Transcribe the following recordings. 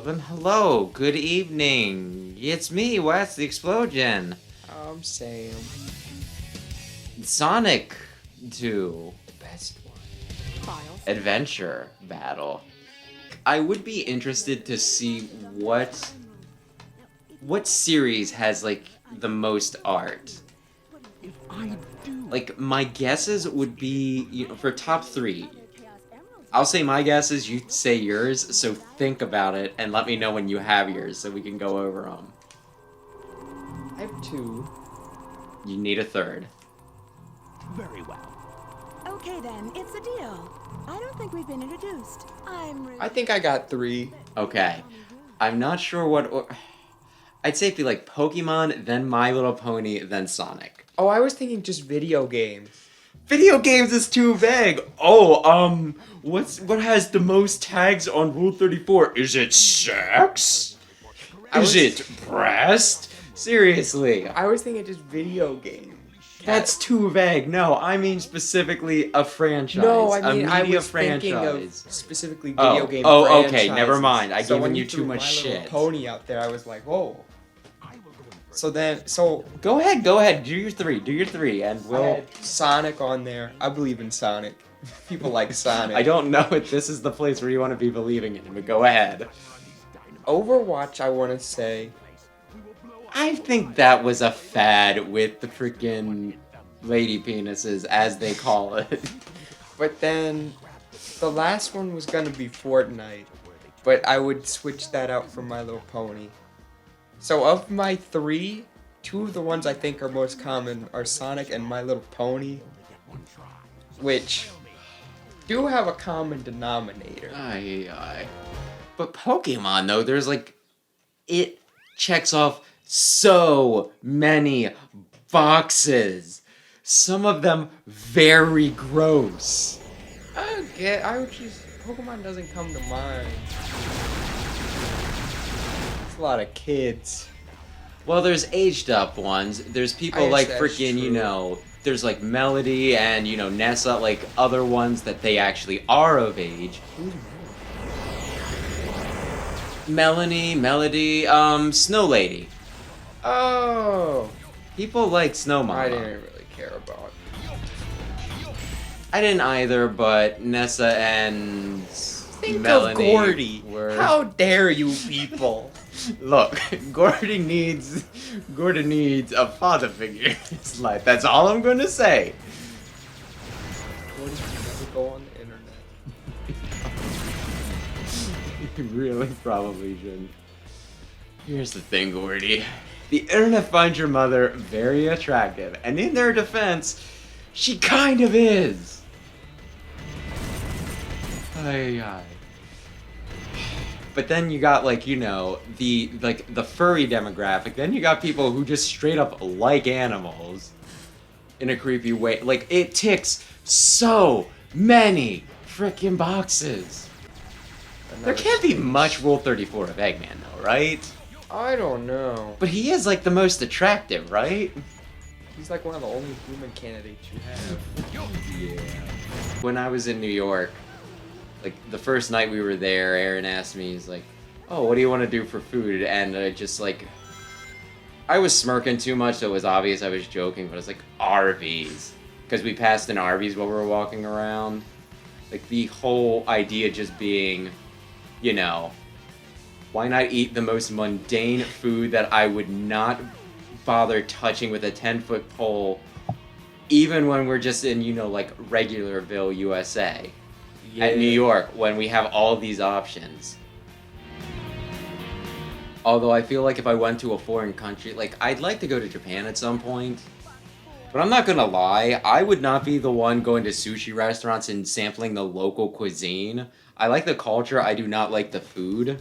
then hello, good evening. It's me, Wes the Explosion. Sam. Sonic 2 The best one. Adventure Battle. I would be interested to see what series has like the most art. Like my guesses would be, for top 3. I'll say my guesses, you say yours, so think about it and let me know when you have yours so we can go over them. I have 2. You need a third. Very well. Okay then, it's a deal. I don't think we've been introduced. I think I got 3. Okay. I'm not sure what... I'd say it'd be like Pokemon, then My Little Pony, then Sonic. Oh, I was thinking just video games. Video games is too vague. Oh, what has the most tags on Rule 34? Is it sex? Is it breast? Seriously. I was thinking just video games. That's too vague. No, I mean specifically a franchise. No, I mean, a I media was franchise. thinking of specifically video game Oh, franchises. okay, never mind. I So gave when you threw too much My shit. Little Pony out there, I was like, whoa. So Go ahead. Do your three, and I we'll... had Sonic on there. I believe in Sonic. People like Sonic. I don't know if this is the place where you want to be believing in, but go ahead. Overwatch, I want to say. I think that was a fad with the freaking lady penises, as they call it. But then the last one was gonna be Fortnite, but I would switch that out for My Little Pony. So of my 3, 2 of the ones I think are most common are Sonic and My Little Pony, which do have a common denominator. Aye. But Pokemon, though, there's like... It checks off so many boxes. Some of them very gross. I would just... Pokemon doesn't come to mind. It's a lot of kids. Well, there's aged up ones. There's people I like guess that's freaking, true. there's like Melody and, Nessa, like other ones that they actually are of age. Melody, Snow Lady. Oh! People like Snow Mama. I didn't really care about. I didn't either, but Nessa and Think Melanie of Gordy. were... How dare you people? Look, Gordon needs a father figure in his life. That's all I'm gonna say. Gordy should never go on the internet. You really probably shouldn't. Here's the thing, Gordy. The internet finds your mother very attractive, and in their defense, she kind of is. Aye. But then you got the furry demographic. Then you got people who just straight up like animals in a creepy way. Like, it ticks so many freaking boxes. There can't be much Rule 34 of Eggman, though, right? I don't know. But he is like the most attractive, right? He's like one of the only human candidates you have. Yeah. When I was in New York, like the first night we were there, Aaron asked me, he's like, "Oh, what do you want to do for food?" And I was smirking too much, so it was obvious I was joking, but I was like, Arby's. Because we passed an Arby's while we were walking around. Like the whole idea just being, why not eat the most mundane food that I would not bother touching with a 10-foot pole, even when we're just in, Regularville, USA. At New York, when we have all these options. Although I feel like if I went to a foreign country, I'd like to go to Japan at some point. But I'm not gonna lie, I would not be the one going to sushi restaurants and sampling the local cuisine. I like the culture, I do not like the food.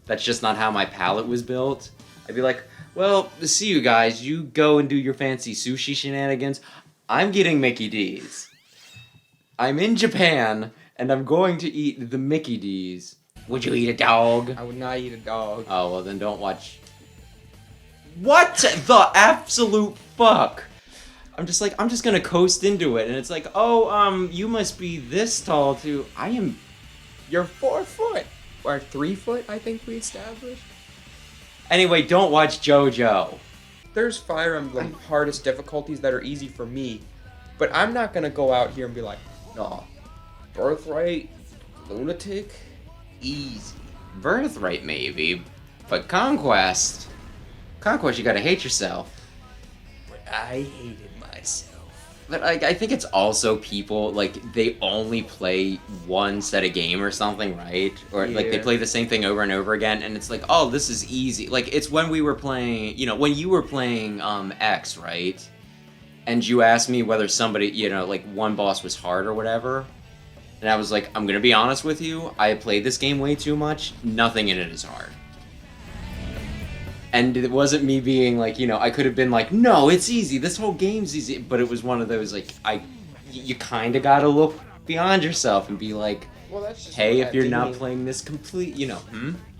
That's just not how my palate was built. I'd be like, well, see you guys, you go and do your fancy sushi shenanigans. I'm getting Mickey D's. I'm in Japan, and I'm going to eat the Mickey D's. Would you eat a dog? I would not eat a dog. Oh, well then don't watch... What the absolute fuck? I'm just gonna coast into it, and it's like, oh, you must be this tall too. You're 4 foot. or 3 foot, I think we established. Anyway, don't watch JoJo. There's Fire Emblem hardest difficulties that are easy for me, but I'm not gonna go out here and be like, nah, Birthright, Lunatic, easy. Birthright maybe, but Conquest, you gotta hate yourself. But I hated myself. But I think it's also people, like, they only play one set of game or something, right? Or, like, they Yeah. play the same thing over and over again, and it's like, oh, this is easy. Like, it's when we were playing, when you were playing, X, right? And you asked me whether somebody, like, one boss was hard or whatever. And I was like, I'm gonna be honest with you, I played this game way too much, nothing in it is hard. And it wasn't me being like, I could have been like, no, it's easy. This whole game's easy. But it was one of those, like, you kind of got to look beyond yourself and be like, Well, that's just hey, what if you're I not mean. playing this complete,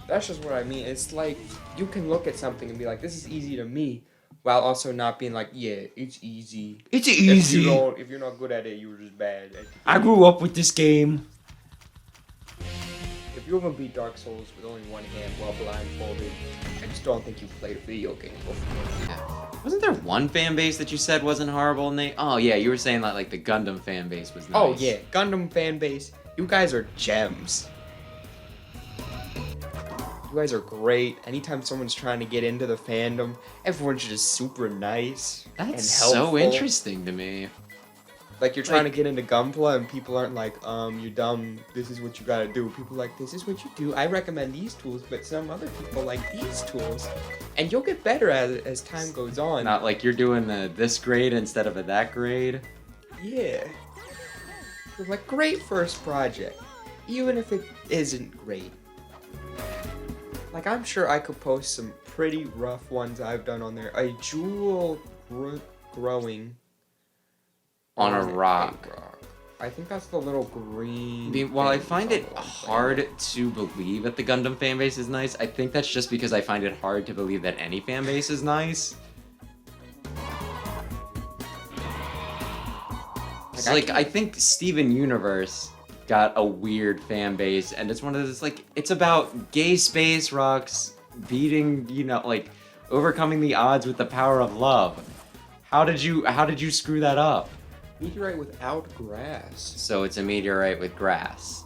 That's just what I mean. It's like you can look at something and be like, "This is easy to me," while also not being like, "Yeah, it's easy." It's If easy. if you're not good at it, you were just bad. I grew up with this game. If you haven't beat Dark Souls with only one hand while blindfolded, I just don't think you've played a video game before. Wasn't there one fan base that you said wasn't horrible, Nate? Oh, yeah, you were saying that, like, the Gundam fan base was nice. Oh yeah, Gundam fan base, you guys are gems. You guys are great. Anytime someone's trying to get into the fandom, everyone's just super nice That's and so helpful. interesting to me. Like you're trying Like- to get into Gunpla and people aren't like, you're dumb, this is what you gotta do. People are like, this is what you do. I recommend these tools, but some other people like these tools. And you'll get better at it as time goes on. Not like you're doing this grade instead of a that grade. Yeah. You're like, great first project. Even if it isn't great. Like, I'm sure I could post some pretty rough ones I've done on there. A jewel growing On a a rock. I think that's the little green. I mean, while I thing find on it the wall. hard to believe that the Gundam fan base is nice, I think that's just because I find it hard to believe that any fan base is nice. It's I like, can't- I think Steven Universe got a weird fan base, and it's one of those, like, it's about gay space rocks beating, like, overcoming the odds with the power of love. How did you screw that up? Meteorite without grass. So it's a meteorite with grass.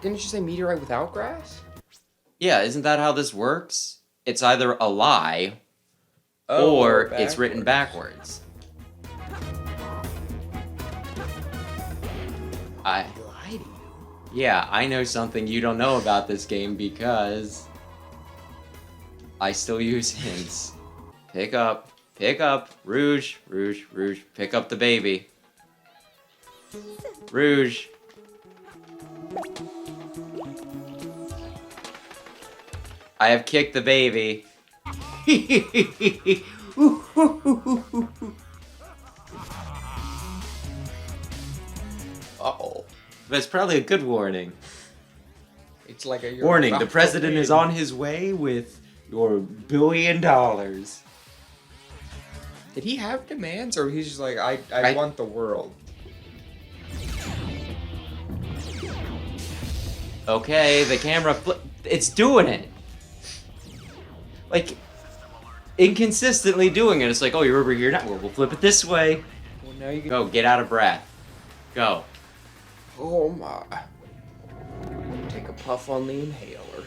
Didn't you say meteorite without grass? Yeah, isn't that how this works? It's either a lie or it's written backwards. Lie to you. Yeah, I know something you don't know about this game because I still use hints. Pick up, Rouge, pick up the baby. Rouge. I have kicked the baby. Uh-oh. That's probably a good warning. It's like a Warning, you're the about president to is win. on his way with your $1 billion. Did he have demands, or he's just like, I I- want the world? Okay, the camera it's doing it. Like, inconsistently doing it. It's like, oh, you're over here now. We'll flip it this way. Well, now you can. Go, get out of breath. Go. Oh my. Take a puff on the inhaler.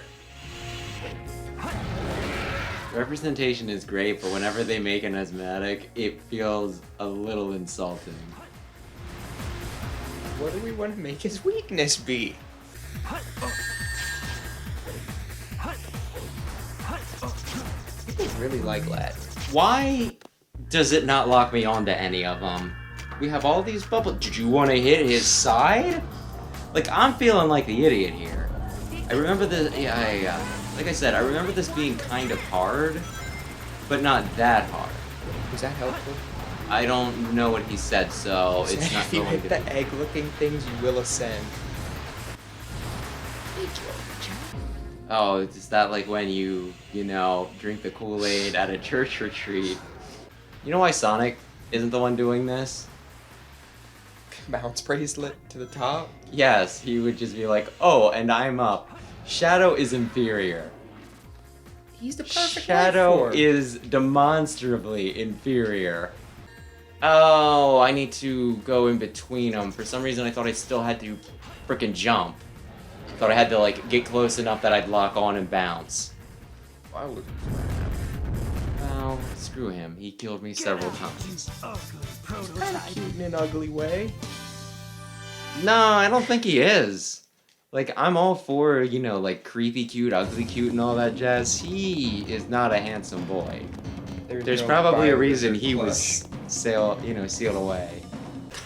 Representation is great, but whenever they make an asthmatic, it feels a little insulting. What do we want to make his weakness be? People really like Latin. Why does it not lock me onto any of them? We have all these bubbles. Did you want to hit his side? Like, I'm feeling like the idiot here. I remember this, like I said, I remember this being kind of hard, but not that hard. Was that helpful? I don't know what he said, so it's not If you going hit to the egg-looking things, you will ascend. Oh, is that like when you drink the Kool-Aid at a church retreat? You know why Sonic isn't the one doing this? Bounce bracelet to the top. Yes, he would just be like, oh, and I'm up. Shadow is inferior. He's the perfect Shadow life form. is demonstrably inferior. Oh, I need to go in between them. For some reason, I thought I still had to frickin' jump. Thought I had to, like, get close enough that I'd lock on and bounce. Why would Well, screw him. He killed me several times. kind of cute in an ugly way? No, I don't think he is. Like, I'm all for, you know, like, creepy cute, ugly cute, and all that jazz. He is not a handsome boy. There's no probably a fire reason wizard he flesh. was sealed away.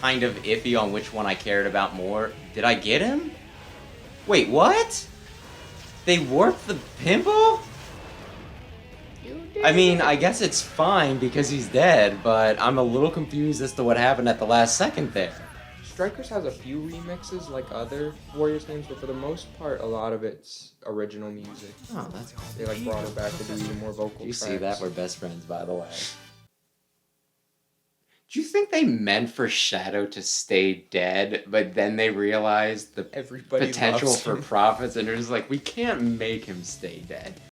Kind of iffy on which one I cared about more. Did I get him? Wait, what? They warped the pimple? I mean, I guess it's fine because he's dead, but I'm a little confused as to what happened at the last second there. Strikers has a few remixes like other Warriors games, but for the most part, a lot of it's original music. Oh, that's cool. They like brought it back to do even more vocal You tracks. see that? We're best friends, by the way. Do you think they meant for Shadow to stay dead, but then they realized the Everybody potential loves for him. profits, and they're just like, we can't make him stay dead.